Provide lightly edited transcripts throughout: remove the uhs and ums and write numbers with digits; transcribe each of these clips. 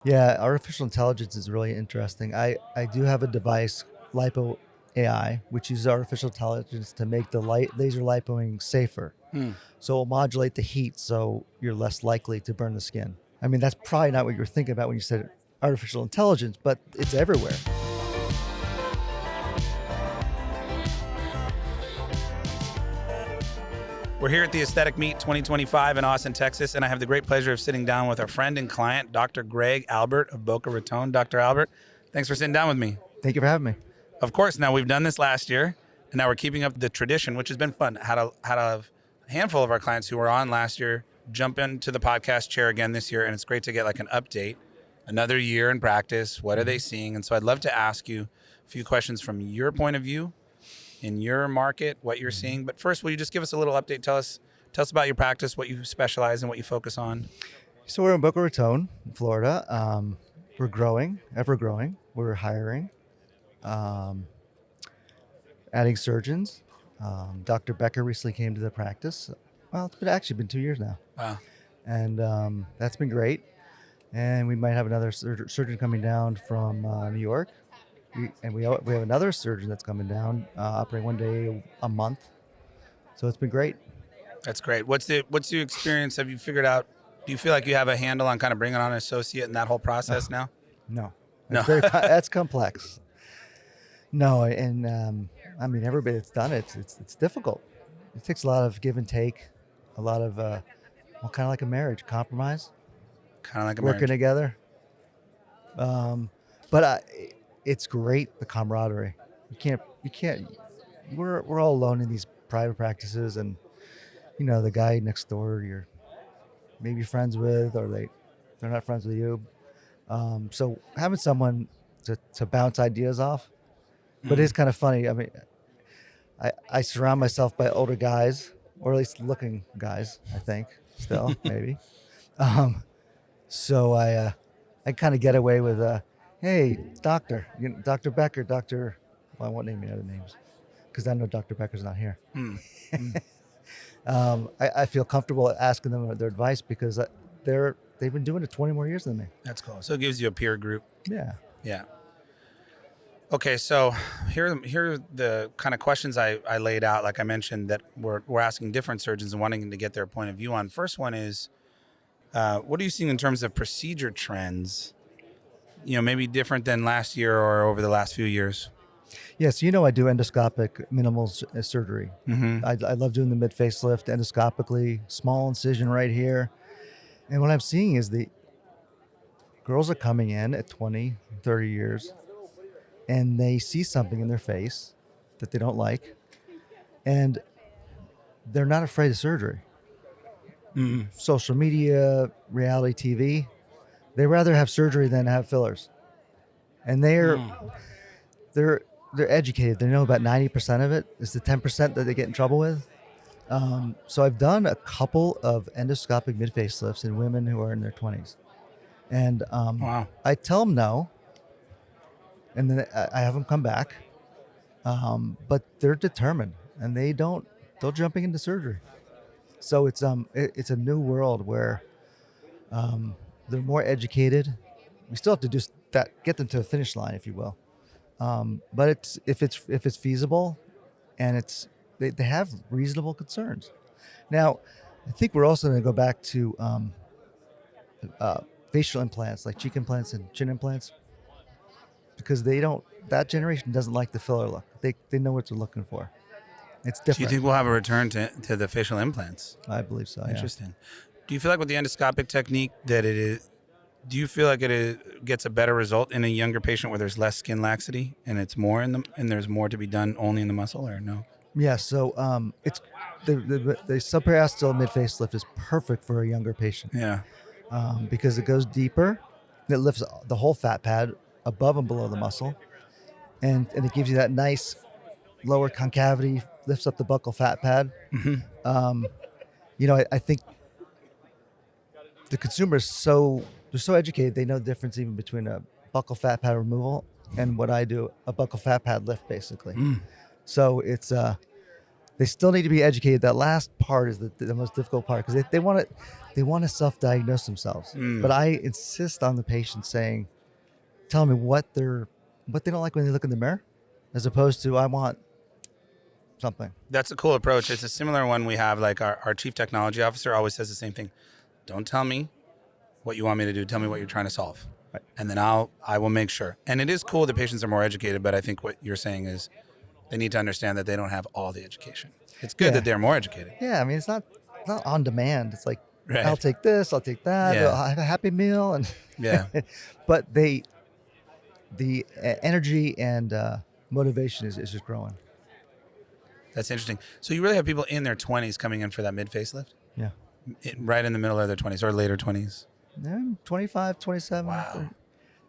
Yeah, artificial intelligence is really interesting. I do have a device, Lipo AI, which uses artificial intelligence to make the laser lipoing safer. Hmm. So it'll modulate the heat so you're less likely to burn the skin. I mean, that's probably not what you were thinking about when you said artificial intelligence, but it's everywhere. We're here at the Aesthetic Meet 2025 in Austin, Texas, and I have the great pleasure of sitting down with our friend and client, Dr. Greg Albert of Boca Raton. Dr. Albert, thanks for sitting down with me. Thank you for having me. Of course, now we've done this last year, and now we're keeping up the tradition, which has been fun. Had a handful of our clients who were on last year jump into the podcast chair again this year, and it's great to get like an update. Another year in practice, what are they seeing? And so I'd love to ask you a few questions from your point of view in your market, what you're seeing. But first, will you just give us a little update? Tell us about your practice, what you specialize in, what you focus on. So we're in Boca Raton, Florida. We're growing, ever growing. We're hiring, adding surgeons. Dr. Becker recently came to the practice. Well, actually been 2 years now. Wow. And that's been great. And we might have another surgeon coming down from New York. We have another surgeon that's coming down, operating 1 day a month. So it's been great. That's great. What's the experience? Have you figured out? Do you feel like you have a handle on kind of bringing on an associate in that whole process now? No, No. that's complex. No, and I mean everybody that's done it, it's difficult. It takes a lot of give and take, a lot of kind of like a marriage, compromise, Kind of like a working marriage. together. But it's great, the camaraderie. You can't. We're all alone in these private practices, and the guy next door you're maybe friends with, or they're not friends with you. So having someone to bounce ideas off, but it's kind of funny. I mean, I surround myself by older guys, or at least looking guys, I think, still, maybe. So I kind of get away with, hey, doctor, Dr. Becker, well, I won't name any other names because I know Dr. Becker's not here. I feel comfortable asking them their advice because they've been doing it 20 more years than me. That's cool. So it gives you a peer group. Yeah. Yeah. Okay, so here are the kind of questions I laid out, like I mentioned, that we're asking different surgeons and wanting to get their point of view on. First one is, what are you seeing in terms of procedure trends? Maybe different than last year or over the last few years. Yes, I do endoscopic minimal surgery. Mm-hmm. I love doing the mid facelift endoscopically, small incision right here. And what I'm seeing is the girls are coming in at 20, 30 years, and they see something in their face that they don't like, and they're not afraid of surgery. Mm-hmm. Social media, reality TV, they rather have surgery than have fillers. And they're educated. They know about 90% of it. It's the 10% that they get in trouble with. So I've done a couple of endoscopic mid facelifts in women who are in their 20s. And Wow. I tell them no, and then I have them come back. But they're determined, and they're jumping into surgery. So it's a new world where they're more educated. We still have to do that, get them to the finish line, if you will. But if it's feasible, and they have reasonable concerns. Now, I think we're also going to go back to facial implants, like cheek implants and chin implants, because that generation doesn't like the filler look. They know what they're looking for. It's different. Do you think we'll have a return to the facial implants? I believe so. Interesting. Yeah. Do you feel like with the endoscopic technique that it is? Do you feel like gets a better result in a younger patient where there's less skin laxity and it's more and there's more to be done only in the muscle, or no? Yeah. So it's the subperiosteal mid facelift is perfect for a younger patient. Yeah. Because it goes deeper, it lifts the whole fat pad above and below the muscle, and it gives you that nice lower concavity, lifts up the buccal fat pad. Mm-hmm. I think the consumer they're so educated, they know the difference even between a buccal fat pad removal and what I do, a buccal fat pad lift, basically. So it's They still need to be educated. That last part is the most difficult part because they want to self-diagnose themselves. But I insist on the patient saying, tell me what they don't like when they look in the mirror, as opposed to I want something. That's a cool approach. It's a similar one we have. Like our chief technology officer always says the same thing. Don't tell me what you want me to do. Tell me what you're trying to solve. Right. And then I will make sure. And it is cool that patients are more educated, but I think what you're saying is they need to understand that they don't have all the education. It's good that they're more educated. Yeah, I mean, it's not on demand. It's like, Right. I'll take this, I'll take that, Yeah. I'll have a happy meal. And Yeah. but the energy and motivation is just growing. That's interesting. So you really have people in their 20s coming in for that mid-facelift? Yeah. Right in the middle of their 20s or later 20s? Yeah, 25, 27. Wow. 30.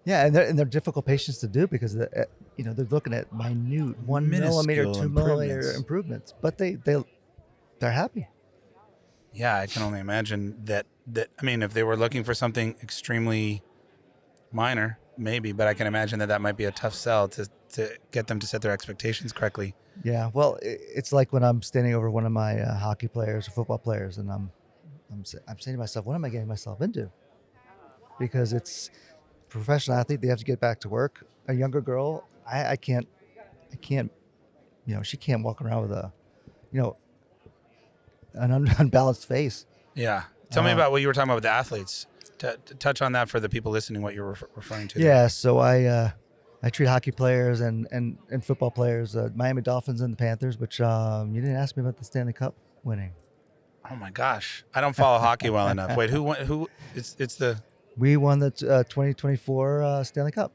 Yeah, and they're difficult patients to do because they're looking at minute 1 millimeter, Minuscule 2 millimeter improvements, but they're happy. Yeah, I can only imagine that. I mean, if they were looking for something extremely minor, maybe, but I can imagine that might be a tough sell to get them to set their expectations correctly. Yeah, well, it's like when I'm standing over one of my hockey players or football players, and I'm saying to myself, what am I getting myself into? Because it's a professional athlete; they have to get back to work. A younger girl, I can't, she can't walk around with an unbalanced face. Yeah. Tell me about what you were talking about with the athletes. To touch on that for the people listening, what you're referring to. Yeah, so I treat hockey players and football players, Miami Dolphins and the Panthers, which you didn't ask me about the Stanley Cup winning. Oh my gosh, I don't follow hockey well enough. Wait, who won? We won the 2024 Stanley Cup.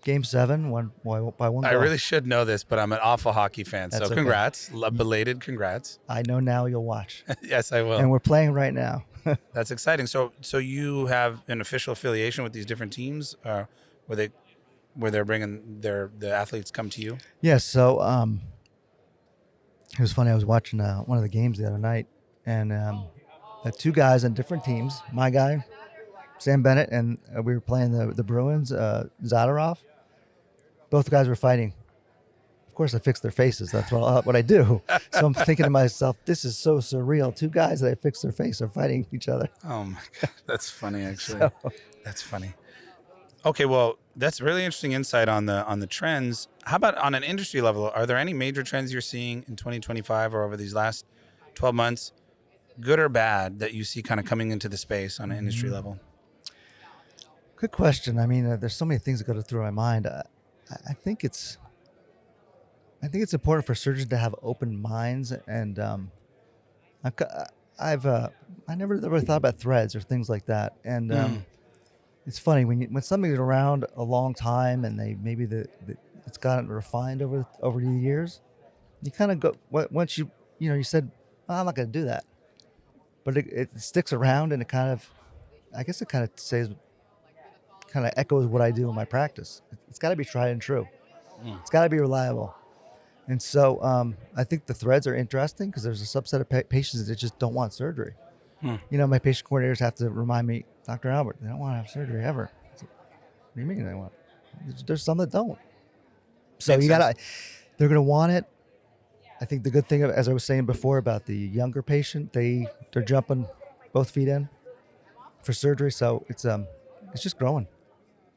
Game 7, won by one goal. I really should know this, but I'm an awful hockey fan. That's so congrats, belated congrats. I know now you'll watch. Yes, I will. And we're playing right now. That's exciting. So you have an official affiliation with these different teams, where they're bringing the athletes come to you? Yeah. So it was funny. I was watching one of the games the other night, and two guys on different teams. My guy, Sam Bennett, and we were playing the Bruins, Zadorov. Both guys were fighting. Of course, I fix their faces. That's what I do. So I'm thinking to myself, this is so surreal. Two guys that I fix their face are fighting each other. Oh my God, that's funny. Actually, that's funny. Okay, well, that's really interesting insight on the trends. How about on an industry level? Are there any major trends you're seeing in 2025 or over these last 12 months, good or bad, that you see kind of coming into the space on an industry level? Good question. I mean, there's so many things that go through my mind. I think it's important for surgeons to have open minds, and I never really thought about threads or things like that. And it's funny when something's around a long time and maybe it's gotten refined over the years. You kind of go once you said, oh, I'm not going to do that, but it sticks around, and it kind of echoes what I do in my practice. It's got to be tried and true. It's got to be reliable. And so I think the threads are interesting because there's a subset of patients that just don't want surgery. My patient coordinators have to remind me, Dr. Albert, they don't want to have surgery ever. What do you mean they want? There's some that don't. So they're going to want it. I think the good thing, as I was saying before about the younger patient, they're jumping both feet in for surgery. So it's just growing.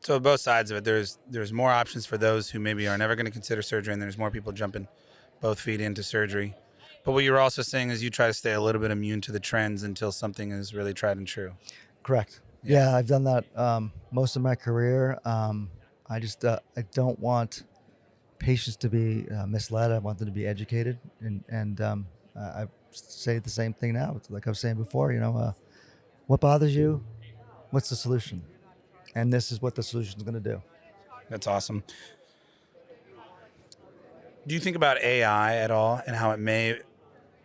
So both sides of it, there's more options for those who maybe are never going to consider surgery, and there's more people jumping both feet into surgery. But what you're also saying is you try to stay a little bit immune to the trends until something is really tried and true. Correct. Yeah, I've done that most of my career. I don't want patients to be misled. I want them to be educated, and I say the same thing now. It's like I was saying before, what bothers you? What's the solution? And this is what the solution is going to do. That's awesome. Do you think about AI at all and how it may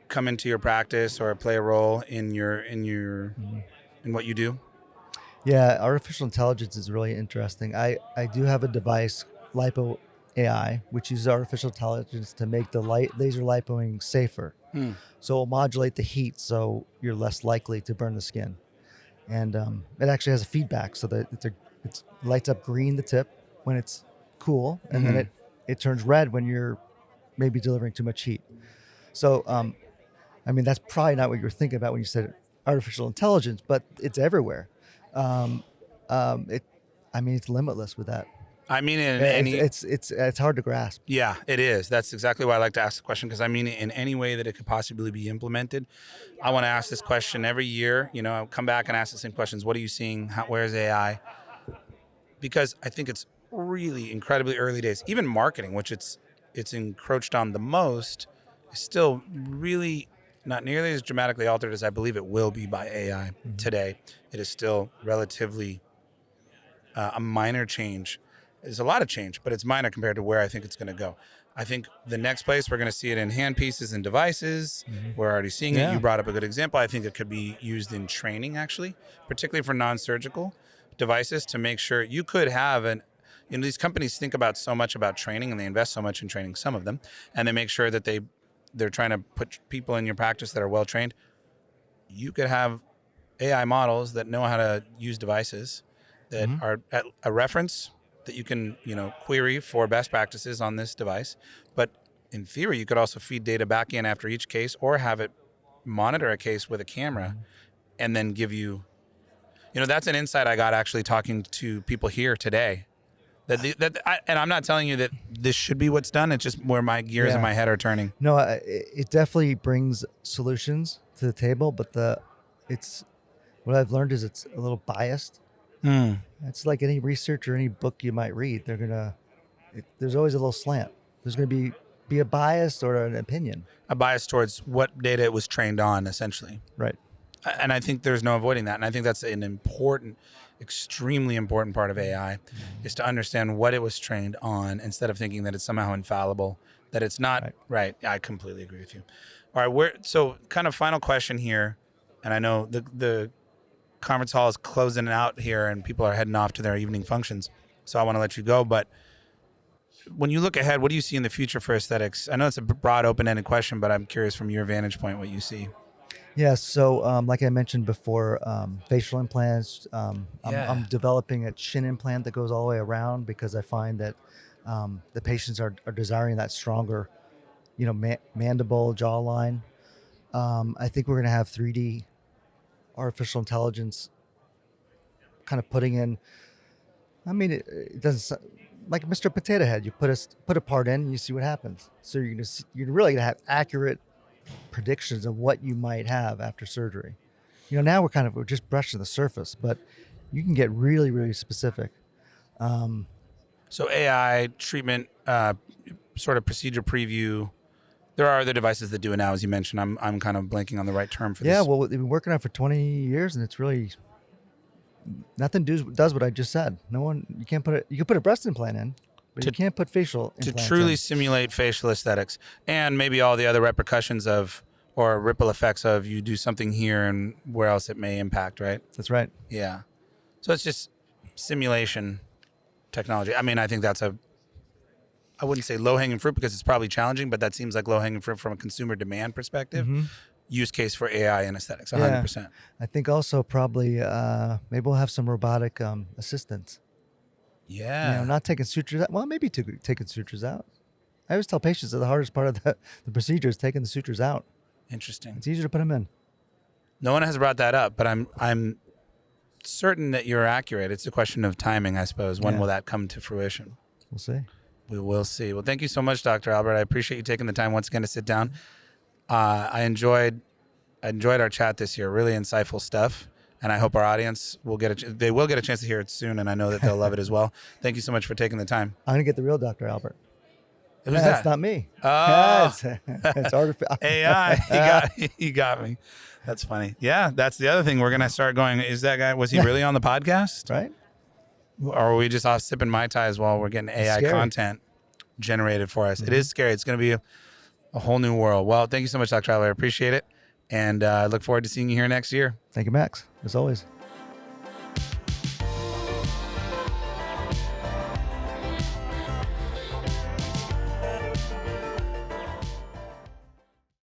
come into your practice or play a role in in what you do? Yeah, artificial intelligence is really interesting. I do have a device, Lipo AI, which uses artificial intelligence to make the laser lipoing safer. So it'll modulate the heat so you're less likely to burn the skin. And it actually has a feedback so that it lights up green, the tip, when it's cool, and then it turns red when you're maybe delivering too much heat. So, I mean, that's probably not what you were thinking about when you said artificial intelligence, but it's everywhere. Um, it, I mean, it's limitless with that. I mean, in It's any, it's hard to grasp. yeah, it is. That's exactly why I like to ask the question, because I mean, in any way that it could possibly be implemented. I want to ask this question every year. You know, I'll come back and ask the same questions. What are you seeing? Where's AI? Because I think it's really incredibly early days. Even marketing, which it's encroached on the most, is still really not nearly as dramatically altered as I believe it will be by AI today. It is still relatively a minor change. There's a lot of change, but it's minor compared to where I think it's going to go. I think the next place we're going to see it in handpieces and devices. We're already seeing it. You brought up a good example. I think it could be used in training, actually, particularly for non-surgical devices, to make sure you could have an, you know, these companies think about so much about training, and they invest so much in training, some of them, and they make sure that they're trying to put people in your practice that are well trained. You could have AI models that know how to use devices that are at a reference that you can, you know, query for best practices on this device. But in theory, you could also feed data back in after each case, or have it monitor a case with a camera and then give you, you know, that's an insight I got actually talking to people here today. And I'm not telling you that this should be what's done. It's just where my gears in my head are turning. No, it definitely brings solutions to the table, but it's what I've learned is it's a little biased. It's like any research or any book you might read. There's always a little slant. There's going to be a bias or an opinion. A bias towards what data it was trained on, essentially. Right. And I think there's no avoiding that. And I think that's an important, extremely important part of AI, is to understand what it was trained on, instead of thinking that it's somehow infallible, that it's not. Right. I completely agree with you. All right. So kind of final question here. And I know the conference hall is closing out here and people are heading off to their evening functions. So I want to let you go. But when you look ahead, what do you see in the future for aesthetics? I know it's a broad, open-ended question, but I'm curious from your vantage point what you see. Yeah, so like I mentioned before, facial implants. I'm developing a chin implant that goes all the way around, because I find that the patients are desiring that stronger, you know, mandible, jawline. I think we're going to have 3D artificial intelligence kind of putting in. I mean, it doesn't like Mr. Potato Head. You put a part in, and you see what happens. So you're really going to have accurate predictions of what you might have after surgery. You know, now we're just brushing the surface, but you can get really, really specific. So AI treatment, sort of procedure preview. There are other devices that do it now, as you mentioned. I'm kind of blanking on the right term for this. Yeah, well, we've been working on it for 20 years, and it's really nothing does what I just said. You can put a breast implant in, but you can't put facial implants to truly in. simulate facial aesthetics, and maybe all the other repercussions of, or ripple effects of, you do something here and where else it may impact, right? That's right. Yeah. So it's just simulation technology. I mean, I think that's I wouldn't say low-hanging fruit, because it's probably challenging, but that seems like low-hanging fruit from a consumer demand perspective. Use case for AI in aesthetics, 100%. Yeah. I think also probably maybe we'll have some robotic assistants. Yeah. You know, not taking sutures out. Well, maybe taking sutures out. I always tell patients that the hardest part of the procedure is taking the sutures out. Interesting. It's easier to put them in. No one has brought that up, but I'm certain that you're accurate. It's a question of timing, I suppose. When will that come to fruition? We'll see. We will see. Well, thank you so much, Dr. Albert. I appreciate you taking the time once again to sit down. I enjoyed our chat this year. Really insightful stuff. And I hope our audience will get they will get a chance to hear it soon, and I know that they'll love it as well. Thank you so much for taking the time. I'm gonna get the real Dr. Albert. Who's That's that? not me. Oh, It's artificial. AI. He got me. That's funny. Yeah, that's the other thing. We're gonna start going. Is that guy? Was he really on the podcast? Right? Or are we just off sipping Mai Tais while we're getting AI content generated for us? It is scary. It's gonna be a whole new world. Well, thank you so much, Dr. Albert. I appreciate it. And I look forward to seeing you here next year. Thank you, Max, as always.